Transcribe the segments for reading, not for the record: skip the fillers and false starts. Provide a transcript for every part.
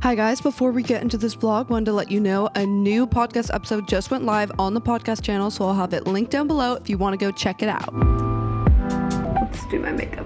Hi guys, before we get into this vlog, wanted to let you know a new podcast episode just went live on the podcast channel, so I'll have it linked down below if you want to go check it out. Let's do my makeup.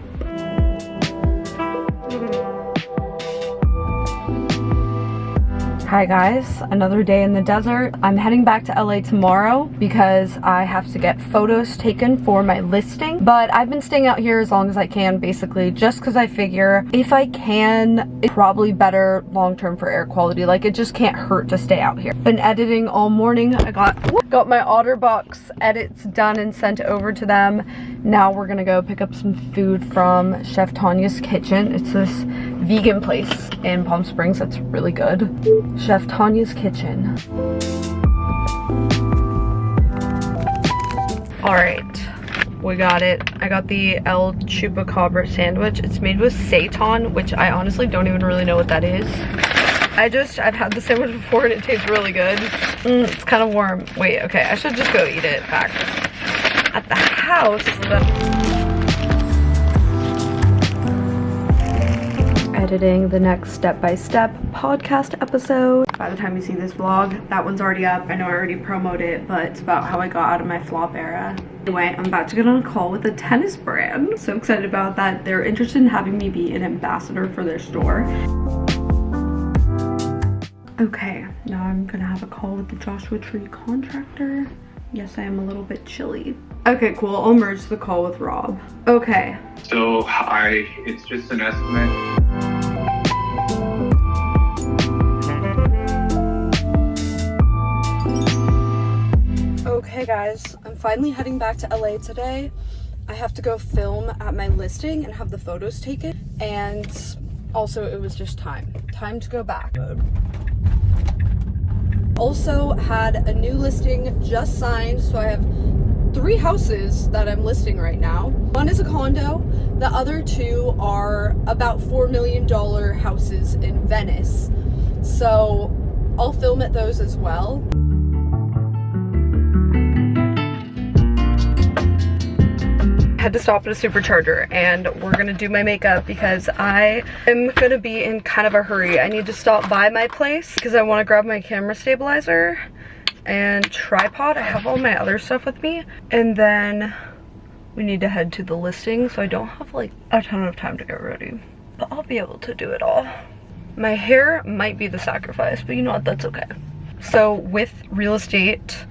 Hi guys, another day in the desert. I'm heading back to LA tomorrow because I have to get photos taken for my listing, but I've been staying out here as long as I can, basically just because I figure if I can, it's probably better long-term for air quality. Like, it just can't hurt to stay out here. Been editing all morning. I got my OtterBox edits done and sent over to them. Now we're gonna go pick up some food from Chef Tanya's Kitchen. It's this vegan place in Palm Springs that's really good. Chef Tanya's Kitchen. All right, we got it. I got the El Chupacabra sandwich. It's made with seitan, which I honestly don't even really know what that is. I've had the sandwich before and it tastes really good. It's kind of warm. Wait, okay, I should just go eat it back at the house. Editing the next step-by-step podcast episode. By the time you see this vlog, that one's already up. I know I already promoted it, but it's about how I got out of my flop era. Anyway, I'm about to get on a call with a tennis brand. So excited about that. They're interested in having me be an ambassador for their store. Okay, now I'm gonna have a call with the Joshua Tree contractor. Yes, I am a little bit chilly. Okay, cool. I'll merge the call with Rob. Okay. So it's just an estimate. Okay guys, I'm finally heading back to LA today. I have to go film at my listing and have the photos taken, and also it was just time to go back. Also had a new listing just signed, so I have 3 houses that I'm listing right now. One is a condo, the other 2 are about $4 million houses in Venice. So I'll film at those as well. Had to stop at a supercharger and we're gonna do my makeup because I am gonna be in kind of a hurry. I need to stop by my place because I want to grab my camera stabilizer and tripod. I have all my other stuff with me, and then we need to head to the listing, so I don't have like a ton of time to get ready, but I'll be able to do it all. My hair might be the sacrifice, but you know what, that's okay. So with real estate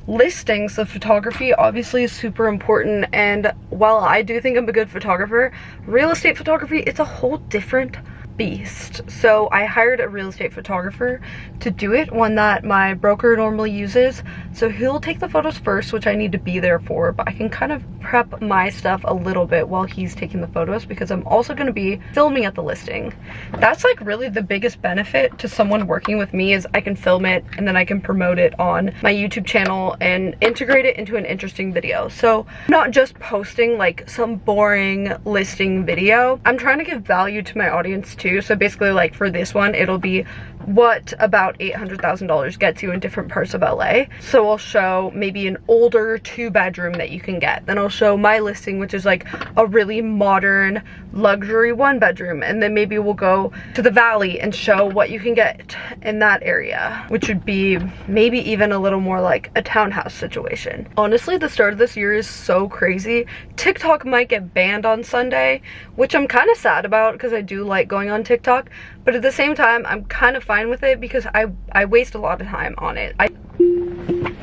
listings, the photography obviously is super important, and while I do think I'm a good photographer, real estate photography, it's a whole different beast. So I hired a real estate photographer to do it, one that my broker normally uses. So he'll take the photos first, which I need to be there for, but I can kind of prep my stuff a little bit while he's taking the photos because I'm also going to be filming at the listing. That's like really the biggest benefit to someone working with me, is I can film it and then I can promote it on my YouTube channel and integrate it into an interesting video. So not just posting like some boring listing video. I'm trying to give value to my audience too. So basically, like for this one, it'll be what about $800,000 gets you in different parts of LA. So I'll show maybe an older 2-bedroom that you can get. Then I'll show my listing, which is like a really modern luxury 1-bedroom. And then maybe we'll go to the valley and show what you can get in that area, which would be maybe even a little more like a townhouse situation. Honestly, the start of this year is so crazy. TikTok might get banned on Sunday, which I'm kind of sad about because I do like going on TikTok, but at the same time I'm kind of fine with it because I waste a lot of time on it.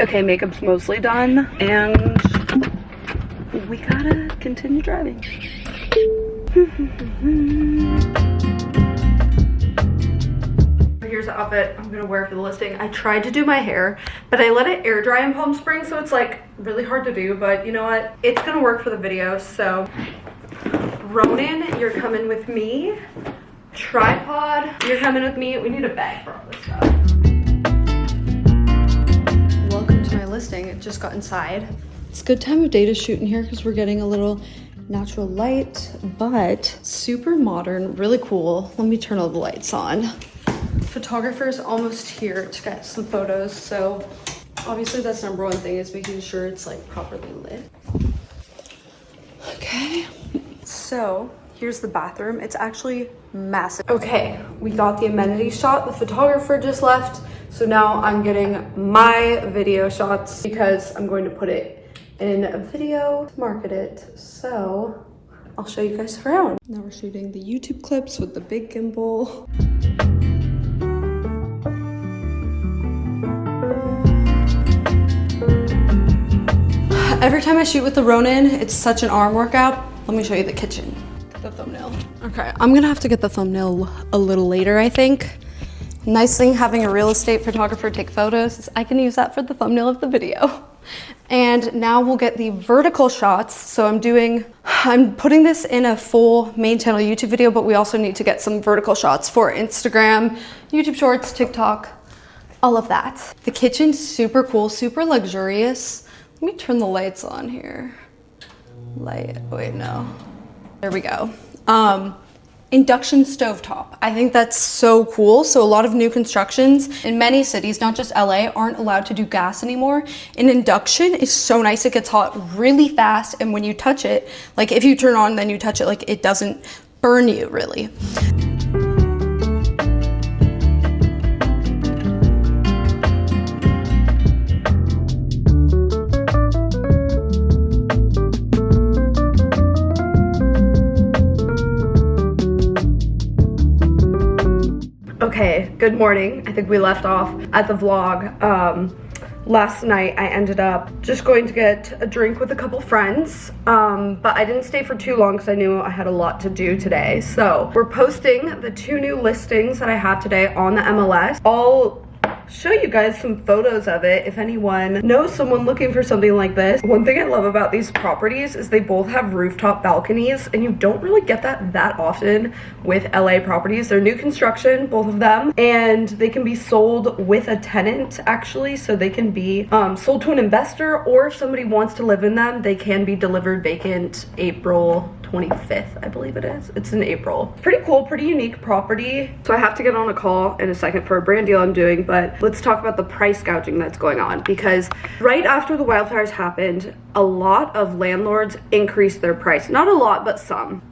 Okay, makeup's mostly done and we gotta continue driving. Here's the outfit I'm gonna wear for the listing. I tried to do my hair, but I let it air dry in Palm Springs, so it's like really hard to do, but you know what, it's gonna work for the video. So Ronan, you're coming with me. Tripod, you're coming with me. We need a bag for all this stuff. Welcome to my listing. It just got inside. It's a good time of day to shoot in here because we're getting a little natural light, but super modern, really cool. Let me turn all the lights on. Photographer's almost here to get some photos, so obviously that's #1 thing, is making sure it's like properly lit. Okay, so Here's the bathroom. It's actually massive. Okay, we got the amenity shot. The photographer just left. So now I'm getting my video shots because I'm going to put it in a video to market it. So I'll show you guys around. Now we're shooting the YouTube clips with the big gimbal. Every time I shoot with the Ronin, it's such an arm workout. Let me show you the kitchen. The thumbnail. Okay, I'm gonna have to get the thumbnail a little later, I think. Nice thing having a real estate photographer take photos is I can use that for the thumbnail of the video. And now we'll get the vertical shots. So I'm putting this in a full main channel YouTube video, but we also need to get some vertical shots for Instagram, YouTube Shorts, TikTok, all of that. The kitchen's super cool, super luxurious. Let me turn the lights on here. Wait, no. There we go. Induction stovetop. I think that's so cool. So a lot of new constructions in many cities, not just LA, aren't allowed to do gas anymore. And induction is so nice. It gets hot really fast. And when you touch it, like if you turn on, then you touch it, like it doesn't burn you really. Okay, good morning. I think we left off at the vlog. Last night I ended up just going to get a drink with a couple friends, but I didn't stay for too long because I knew I had a lot to do today. So we're posting the 2 new listings that I have today on the MLS. I'll show you guys some photos of it if anyone knows someone looking for something like this. One thing I love about these properties is they both have rooftop balconies, and you don't really get that often with LA properties. They're new construction, both of them, and they can be sold with a tenant actually, so they can be sold to an investor, or if somebody wants to live in them, they can be delivered vacant April 25th, I believe it is. It's in April. Pretty cool, pretty unique property. So I have to get on a call in a second for a brand deal I'm doing, but let's talk about the price gouging that's going on, because right after the wildfires happened, a lot of landlords increased their price. Not a lot, but some.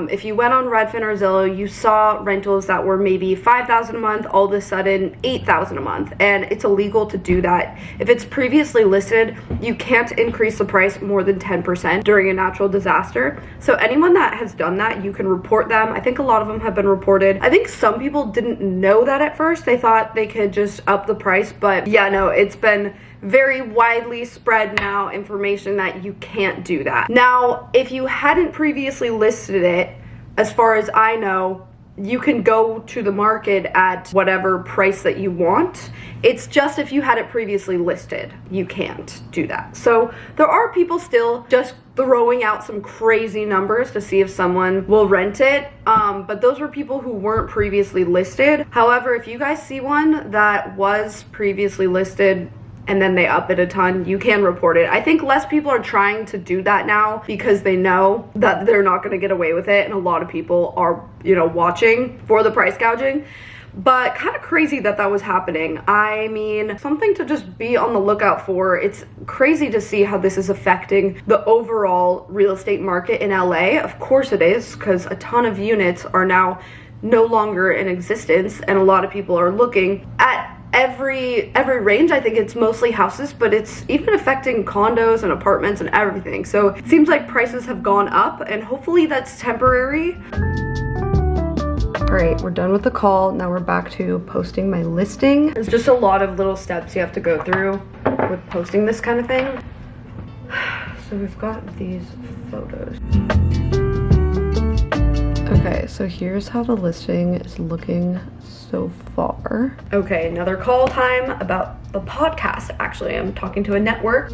If you went on Redfin or Zillow, you saw rentals that were maybe $5,000 a month, all of a sudden $8,000 a month, and it's illegal to do that. If it's previously listed, you can't increase the price more than 10% during a natural disaster. So anyone that has done that, you can report them. I think a lot of them have been reported. I think some people didn't know that at first. They thought they could just up the price, but yeah, no, it's been very widely spread now information that you can't do that. Now, if you hadn't previously listed it, as far as I know, you can go to the market at whatever price that you want. It's just if you had it previously listed, you can't do that. So there are people still just throwing out some crazy numbers to see if someone will rent it, but those were people who weren't previously listed. However, if you guys see one that was previously listed and then they up it a ton, you can report it. I think less people are trying to do that now because they know that they're not gonna get away with it, and a lot of people are, you know, watching for the price gouging. But kind of crazy that was happening. I mean, something to just be on the lookout for. It's crazy to see how this is affecting the overall real estate market in LA. Of course it is, because a ton of units are now no longer in existence, and a lot of people are looking at every range. I think it's mostly houses, but it's even affecting condos and apartments and everything. So it seems like prices have gone up, and hopefully that's temporary. All right, we're done with the call. Now we're back to posting my listing. There's just a lot of little steps you have to go through with posting this kind of thing. So we've got these photos. Okay, so here's how the listing is looking so far. Okay, another call time about the podcast. Actually, I'm talking to a network.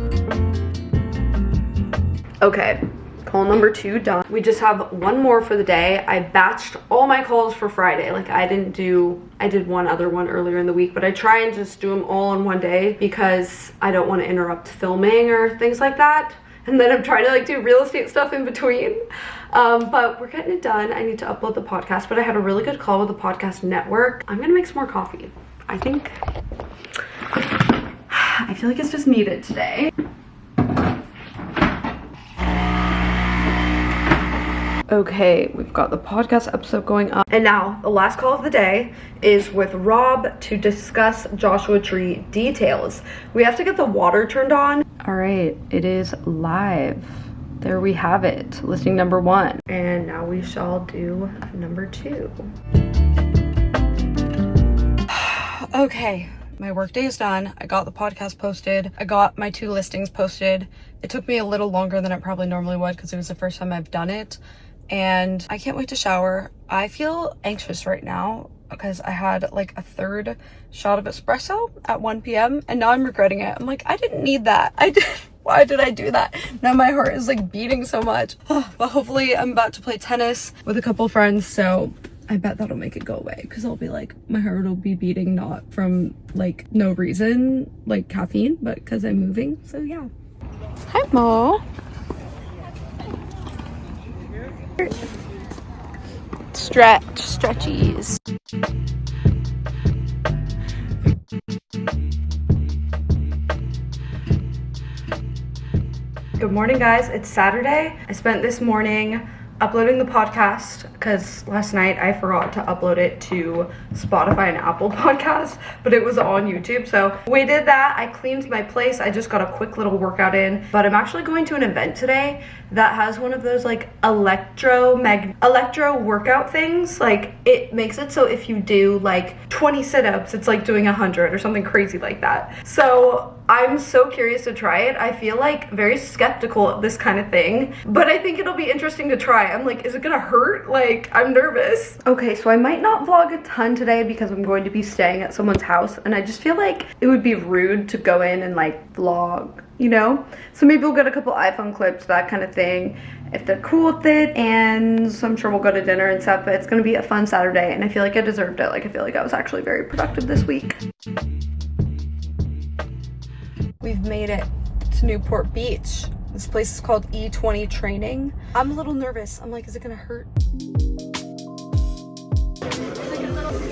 Okay, call number 2 done. We just have one more for the day. I batched all my calls for Friday. Like I did one other one earlier in the week, but I try and just do them all in one day because I don't want to interrupt filming or things like that. And then I'm trying to like do real estate stuff in between. But we're getting it done. I need to upload the podcast, but I had a really good call with the podcast network. I'm gonna make some more coffee. I feel like it's just needed today. Okay, we've got the podcast episode going up. And now, the last call of the day is with Rob to discuss Joshua Tree details. We have to get the water turned on. All right, it is live. There we have it, listing number 1. And now we shall do number 2. Okay, my workday is done. I got the podcast posted. I got my 2 listings posted. It took me a little longer than it probably normally would because it was the first time I've done it. And I can't wait to shower. I feel anxious right now because I had like a 3rd shot of espresso at 1 p.m. and now I'm regretting it. I'm like, I didn't need that. Why did I do that? Now my heart is like beating so much. But hopefully I'm about to play tennis with a couple friends, so I bet that'll make it go away because I'll be like, my heart will be beating not from like no reason, like caffeine, but because I'm moving. So yeah. Hi, Mo. Stretchies. Good morning, guys. It's Saturday. I spent this morning uploading the podcast because last night I forgot to upload it to Spotify and Apple Podcasts, but it was on YouTube. So we did that. I cleaned my place. I just got a quick little workout in, but I'm actually going to an event today that has one of those like electro workout things. Like it makes it so if you do like 20 sit-ups, it's like doing 100 or something crazy like that. So I'm so curious to try it. I feel like very skeptical of this kind of thing, but I think it'll be interesting to try. I'm like, is it gonna hurt? Like, I'm nervous. Okay, so I might not vlog a ton today because I'm going to be staying at someone's house, and I just feel like it would be rude to go in and like vlog, you know? So maybe we'll get a couple iPhone clips, that kind of thing, if they're cool with it, and so I'm sure we'll go to dinner and stuff, but it's gonna be a fun Saturday, and I feel like I deserved it. Like, I feel like I was actually very productive this week. We've made it to Newport Beach. This place is called E20 Training. I'm a little nervous. I'm like, is it gonna hurt?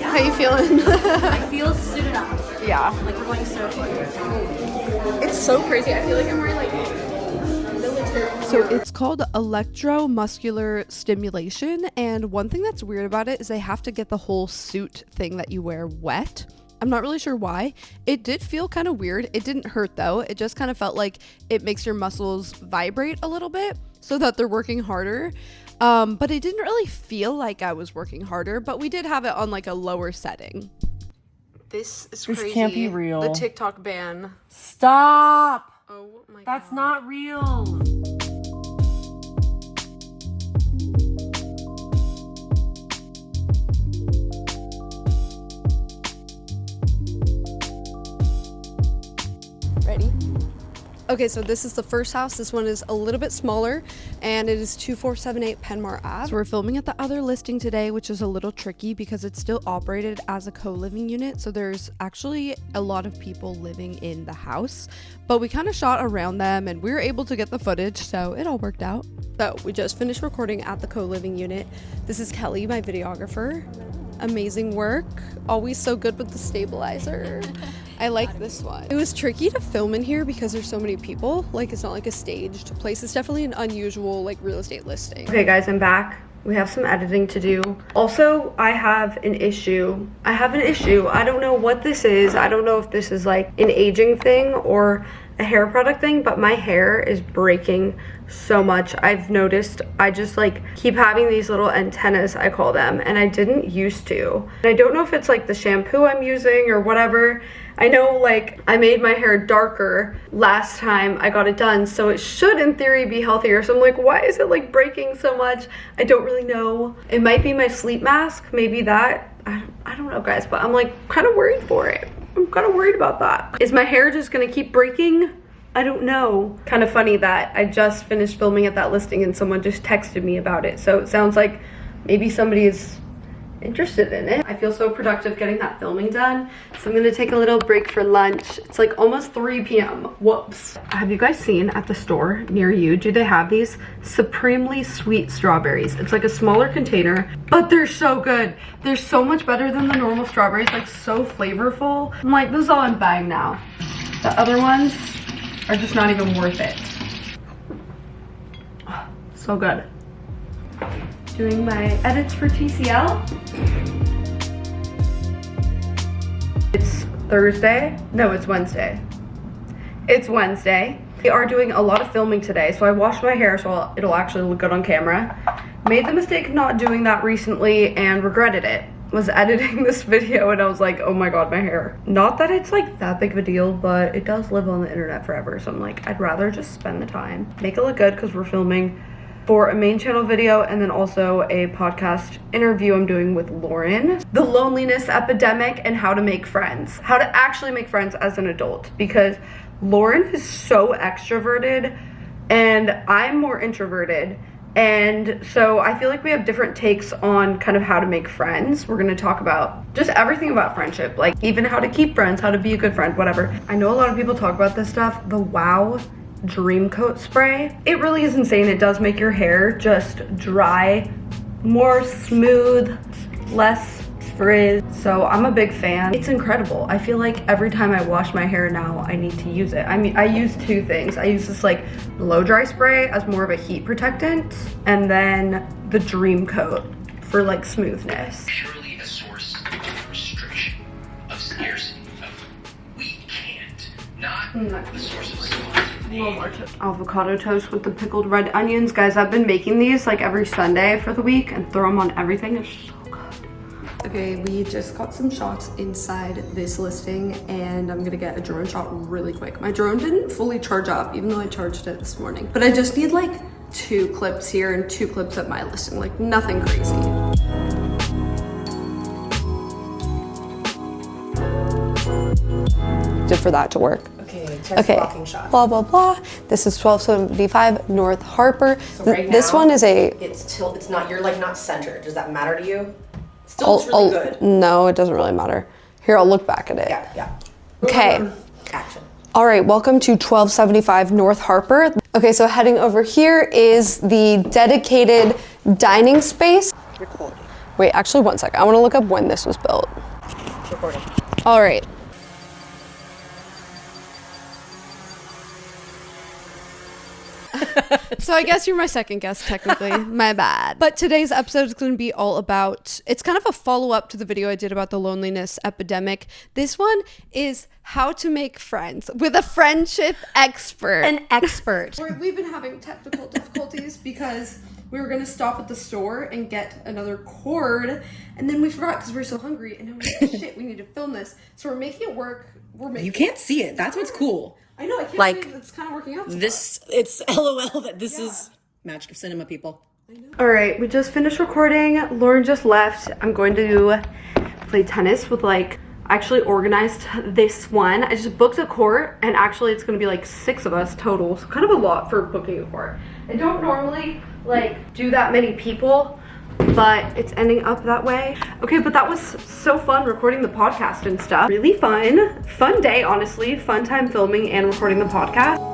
How you feeling? I feel suited up. Yeah. Like we're going surfing. It's so crazy. I feel like I'm wearing like military. So it's called electromuscular stimulation, and one thing that's weird about it is they have to get the whole suit thing that you wear wet. I'm not really sure why. It did feel kind of weird. It didn't hurt though. It just kind of felt like it makes your muscles vibrate a little bit so that they're working harder. But it didn't really feel like I was working harder, but we did have it on like a lower setting. This is crazy. This can't be real. The TikTok ban. Stop! Oh my god. That's not real. Ready? Okay, so this is the first house. This one is a little bit smaller, and it is 2478 Penmar Ave. So we're filming at the other listing today, which is a little tricky because it's still operated as a co-living unit. So there's actually a lot of people living in the house, but we kind of shot around them and we were able to get the footage, so it all worked out. So we just finished recording at the co-living unit. This is Kelly, my videographer. Amazing work. Always so good with the stabilizer. I like this one. It was tricky to film in here because there's so many people. Like, it's not like a staged place. It's definitely an unusual like real estate listing. Okay guys, I'm back. We have some editing to do. Also, I have an issue. I don't know what this is. I don't know if this is like an aging thing or a hair product thing, but my hair is breaking so much. I've noticed I just like keep having these little antennas, I call them, and I didn't used to. And I don't know if it's like the shampoo I'm using or whatever. I know like I made my hair darker last time I got it done, so it should in theory be healthier. So I'm like, why is it like breaking so much? I don't really know. It might be my sleep mask, maybe that. I don't know guys, but I'm like kind of worried for it. I'm kind of worried about that. Is my hair just gonna keep breaking? I don't know. Kind of funny that I just finished filming at that listing and someone just texted me about it. So it sounds like maybe somebody is interested in it. I feel so productive getting that filming done. So I'm gonna take a little break for lunch. It's like almost 3 p.m. Whoops. Have you guys seen at the store near you, do they have these supremely sweet strawberries? It's like a smaller container, but they're so good. They're so much better than the normal strawberries, like so flavorful. I'm like, this is all I'm buying now. The other ones are just not even worth it. So good. doing my edits for TCL. It's Thursday. No, it's Wednesday. It's Wednesday. We are doing a lot of filming today, so I washed my hair so it'll actually look good on camera. Made the mistake of not doing that recently and regretted it. Was editing this video and I was like, oh my god, my hair. Not that it's like that big of a deal, but it does live on the internet forever. So I'm like, I'd rather just spend the time, make it look good, because we're filming for a main channel video and then also a podcast interview I'm doing with Lauren. The loneliness epidemic and how to make friends. How to actually make friends as an adult, because Lauren is so extroverted and I'm more introverted. And so I feel like we have different takes on kind of how to make friends. We're gonna talk about just everything about friendship, like even how to keep friends, how to be a good friend, whatever. I know a lot of people talk about this stuff, the Wow Dream Coat spray. It really is insane. It does make your hair just dry, more smooth, less frizz. So I'm a big fan. It's incredible. I feel like every time I wash my hair now, I need to use it. I mean, I use two things. I use this like blow dry spray as more of a heat protectant, and then the Dream Coat for like smoothness. Surely a source of restriction, of scarcity, of we can't, not the source of Avocado toast with the pickled red onions. Guys, I've been making these like every Sunday for the week and throw them on everything. It's so good. Okay, we just got some shots inside this listing and I'm gonna get a drone shot really quick. My drone didn't fully charge up even though I charged it this morning, but I just need like 2 clips here and 2 clips at my listing, like nothing crazy. For that to work. Okay, blah blah blah. This is 1275 North Harper. So right this now, one is a. It's not. You're like not centered. Does that matter to you? Still looks really good. No, it doesn't really matter. Here, I'll look back at it. Yeah. Okay. Action. All right, welcome to 1275 North Harper. Okay, so heading over here is the dedicated dining space. Recording. Wait, actually, one second. I want to look up when this was built. Recording. All right. So I guess you're my second guest, technically. My bad. But today's episode is going to be all about, it's kind of a follow-up to the video I did about the loneliness epidemic. This one is how to make friends with a friendship expert. An expert. We've been having technical difficulties because we were going to stop at the store and get another cord, and then we forgot because we were so hungry, and then we were like, shit, we need to film this. So we're making it work. You can't see it. That's what's cool. I know, I can't Like, believe it's kind of working out. So It's LOL that this is magic of cinema, people. All right, we just finished recording. Lauren just left. I'm going to play tennis with I actually organized this one. I just booked a court and actually it's gonna be like 6 of us total. So kind of a lot for booking a court. I don't normally do that many people, but it's ending up that way. Okay, but that was so fun recording the podcast and stuff. Really fun day, honestly. Fun time filming and recording the podcast.